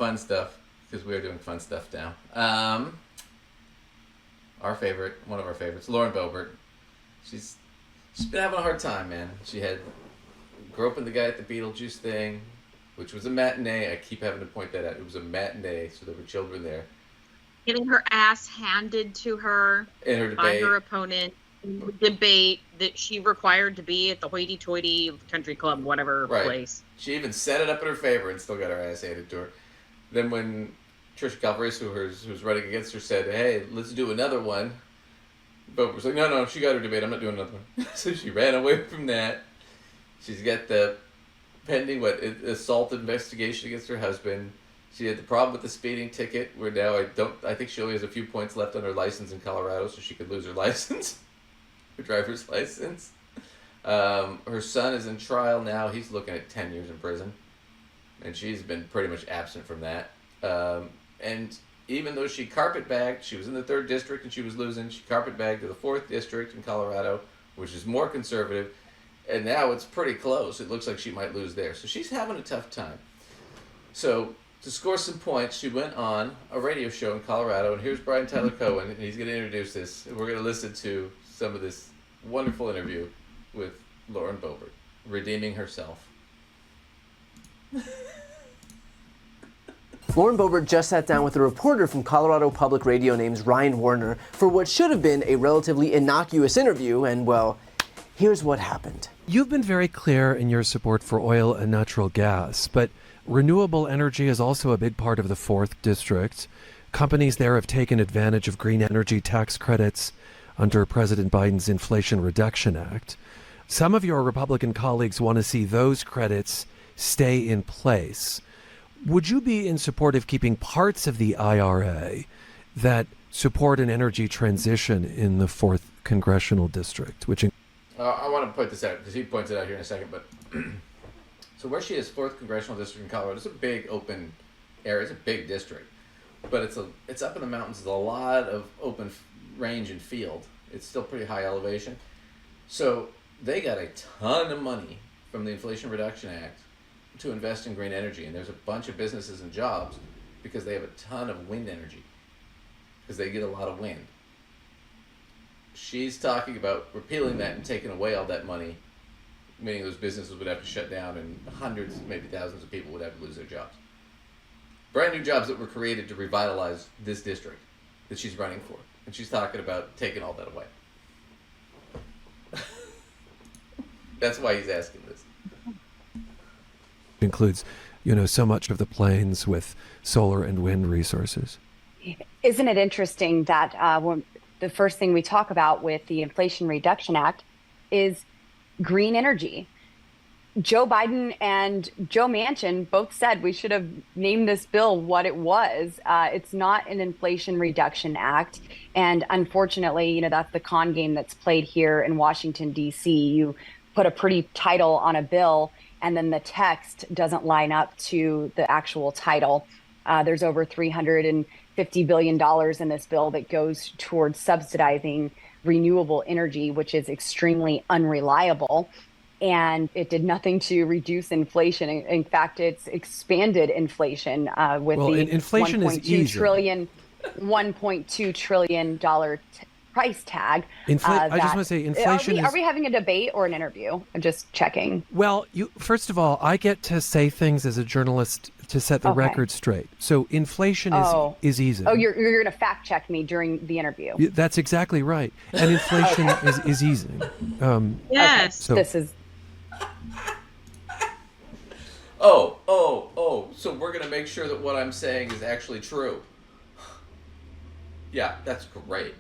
fun stuff because we are doing fun stuff now. Our favorite, one of our favorites, Lauren Boebert. She's been having a hard time, man. She had groping the guy at the Beetlejuice thing, which was a matinee. I keep having to point that out. It was a matinee, so there were children there. Getting her ass handed to her In her by debate. her opponent in the debate that she required to be at the hoity-toity country club, whatever place. She even set it up in her favor and still got her ass handed to her. Then when Trish Galbraith, who's running against her, said, "Hey, let's do another one," Boebert was like, "No, she got her debate. I'm not doing another one." So she ran away from that. She's got the pending assault investigation against her husband. She had the problem with the speeding ticket, where now I think she only has a few points left on her license in Colorado, so she could lose her license, her driver's license. Her son is in trial now. He's looking at 10 years in prison, and she's been pretty much absent from that. And even though she carpetbagged, she was in the 3rd district and she was losing. She carpetbagged to the 4th district in Colorado, which is more conservative, and now it's pretty close. It looks like she might lose there. So she's having a tough time. So to score some points, she went on a radio show in Colorado, and here's Brian Tyler Cohen, and he's going to introduce this. We're going to listen to some of this wonderful interview with Lauren Boebert, redeeming herself. Lauren Boebert just sat down with a reporter from Colorado Public Radio named Ryan Warner for what should have been a relatively innocuous interview, and, well, here's what happened. You've been very clear in your support for oil and natural gas, but renewable energy is also a big part of the 4th District. Companies there have taken advantage of green energy tax credits under President Biden's Inflation Reduction Act. Some of your Republican colleagues want to see those credits stay in place. Would you be in support of keeping parts of the IRA that support an energy transition in the 4th Congressional District? I want to point this out because he points it out here in a second. But so where she is, 4th Congressional District in Colorado, it's a big open area. It's a big district, but it's up in the mountains. There's a lot of open range and field. It's still pretty high elevation. So they got a ton of money from the Inflation Reduction Act to invest in green energy, and there's a bunch of businesses and jobs because they have a ton of wind energy because they get a lot of wind. She's talking about repealing that and taking away all that money, meaning those businesses would have to shut down and hundreds, maybe thousands of people would have to lose their jobs. Brand new jobs that were created to revitalize this district that she's running for, and she's talking about taking all that away. That's why he's asking this. Includes, so much of the plains with solar and wind resources. Isn't it interesting that when the first thing we talk about with the Inflation Reduction Act is green energy? Joe Biden and Joe Manchin both said we should have named this bill what it was. It's not an Inflation Reduction Act. And unfortunately, that's the con game that's played here in Washington, D.C. You put a pretty title on a bill, and then the text doesn't line up to the actual title. There's over $350 billion in this bill that goes towards subsidizing renewable energy, which is extremely unreliable. And it did nothing to reduce inflation. In fact, it's expanded inflation with inflation is easy. $1.2 trillion price tag. I just want to say inflation Are we having a debate or an interview? I'm just checking. Well, first of all, I get to say things as a journalist to set the record straight. So inflation is easy. Oh, you're going to fact check me during the interview. That's exactly right. And inflation is easing. Yes. So this is... So we're going to make sure that what I'm saying is actually true. Yeah, that's great.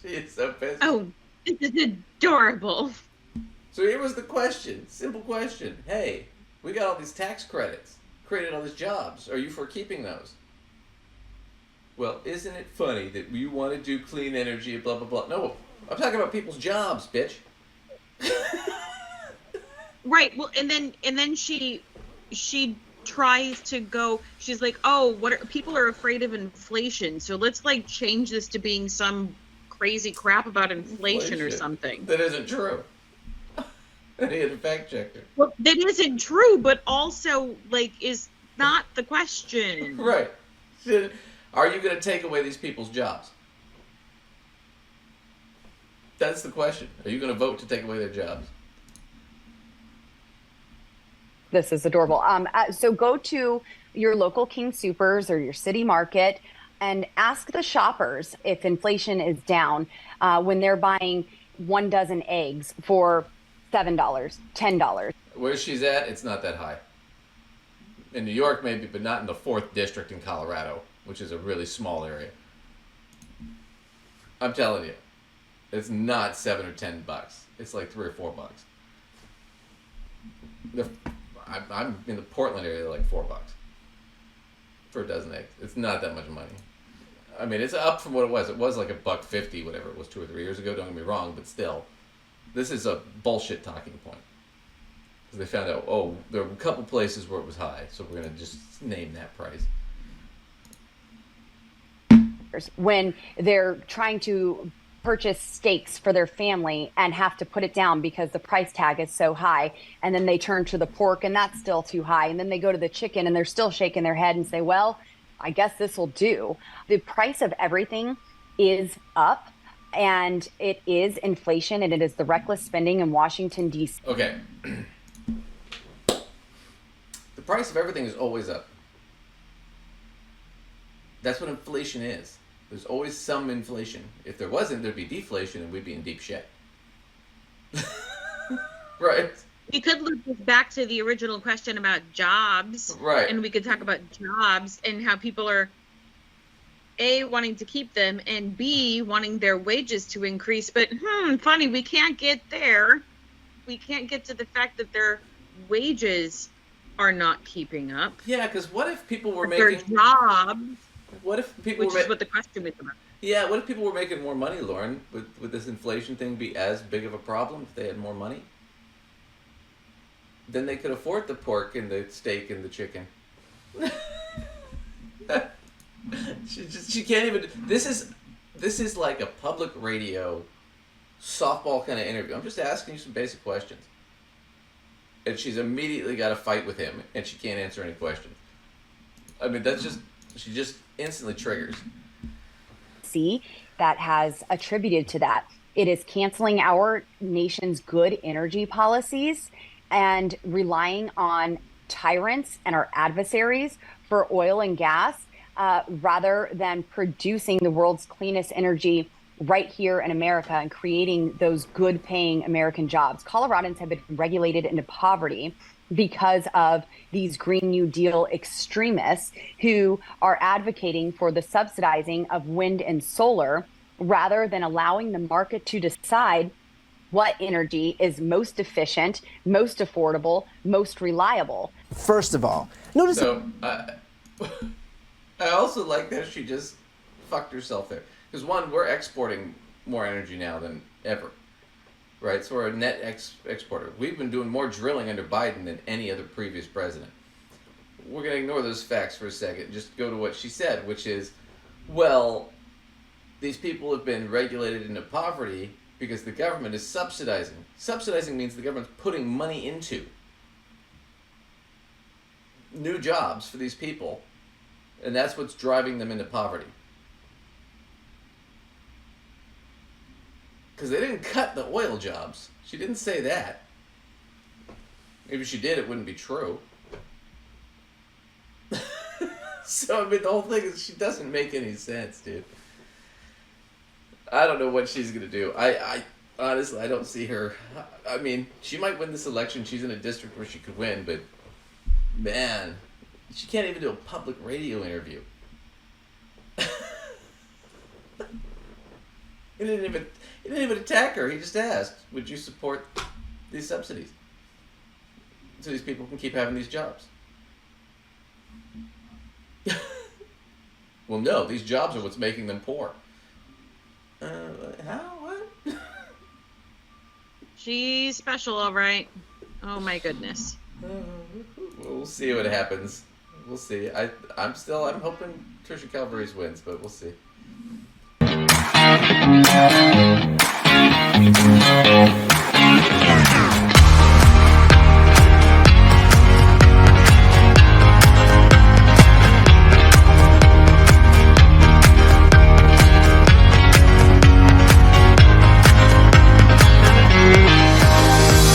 She is so pissed. Oh, this is adorable. So here was the question. Simple question. Hey, we got all these tax credits. Created all these jobs. Are you for keeping those? Well, isn't it funny that you want to do clean energy and blah, blah, blah. No, I'm talking about people's jobs, bitch. Right. Well, and then she tries to go, she's like, oh, people are afraid of inflation. So let's change this to being some crazy crap about inflation or something. That isn't true. I had to fact check her. Well, that isn't true, but also is not the question. Right. Are you going to take away these people's jobs? That's the question. Are you going to vote to take away their jobs? This is adorable. So go to your local King Supers or your city market and ask the shoppers if inflation is down when they're buying 1 dozen eggs for $7, $10. Where she's at, it's not that high. In New York, maybe, but not in the 4th district in Colorado, which is a really small area. I'm telling you, it's not $7 or $10. It's like $3 or $4. I'm in the Portland area, like $4 for a dozen eggs. It's not that much money. I mean, it's up from what it was. It was like $1.50, whatever it was 2 or 3 years ago. Don't get me wrong, but still, this is a bullshit talking point. Because they found out, oh, there were a couple places where it was high, so we're going to just name that price. When they're trying to purchase steaks for their family and have to put it down because the price tag is so high, and then they turn to the pork and that's still too high, and then they go to the chicken and they're still shaking their head and say, well, I guess this will do. The price of everything is up, and it is inflation, and it is the reckless spending in Washington, D.C. Okay. The price of everything is always up. That's what inflation is. There's always some inflation. If there wasn't, there'd be deflation and we'd be in deep shit. Right? We could loop this back to the original question about jobs. Right. And we could talk about jobs and how people are, A, wanting to keep them, and B, wanting their wages to increase. But, funny, we can't get there. We can't get to the fact that their wages are not keeping up. Yeah, because what if people were Their making... jobs, What if people which were is what the question is about. Yeah, what if people were making more money, Lauren? Would this inflation thing be as big of a problem if they had more money? Then they could afford the pork and the steak and the chicken. She can't even... This is like a public radio softball kind of interview. I'm just asking you some basic questions. And she's immediately got a fight with him, and she can't answer any questions. I mean, that's just... She just instantly triggers. See, that has attributed to that. It is canceling our nation's good energy policies and relying on tyrants and our adversaries for oil and gas rather than producing the world's cleanest energy right here in America and creating those good paying American jobs. Coloradans have been regulated into poverty because of these Green New Deal extremists who are advocating for the subsidizing of wind and solar rather than allowing the market to decide what energy is most efficient, most affordable, most reliable. First of all, notice... So, I also like that she just fucked herself there. Because one, we're exporting more energy now than ever. Right, so we're a net exporter. We've been doing more drilling under Biden than any other previous president. We're going to ignore those facts for a second and just go to what she said, which is, well, these people have been regulated into poverty because the government is subsidizing. Subsidizing means the government's putting money into new jobs for these people, and that's what's driving them into poverty. Because they didn't cut the oil jobs. She didn't say that. Maybe she did, it wouldn't be true. So, I mean, the whole thing is she doesn't make any sense, dude. I don't know what she's going to do. I honestly, I don't see her. I mean, she might win this election. She's in a district where she could win, but, man, she can't even do a public radio interview. He didn't even attack her. He just asked, would you support these subsidies so these people can keep having these jobs? Well, no, these jobs are what's making them poor. How? What? She's special, all right. Oh my goodness. We'll see what happens. We'll see. I'm hoping Trisha Calvary's wins, but we'll see.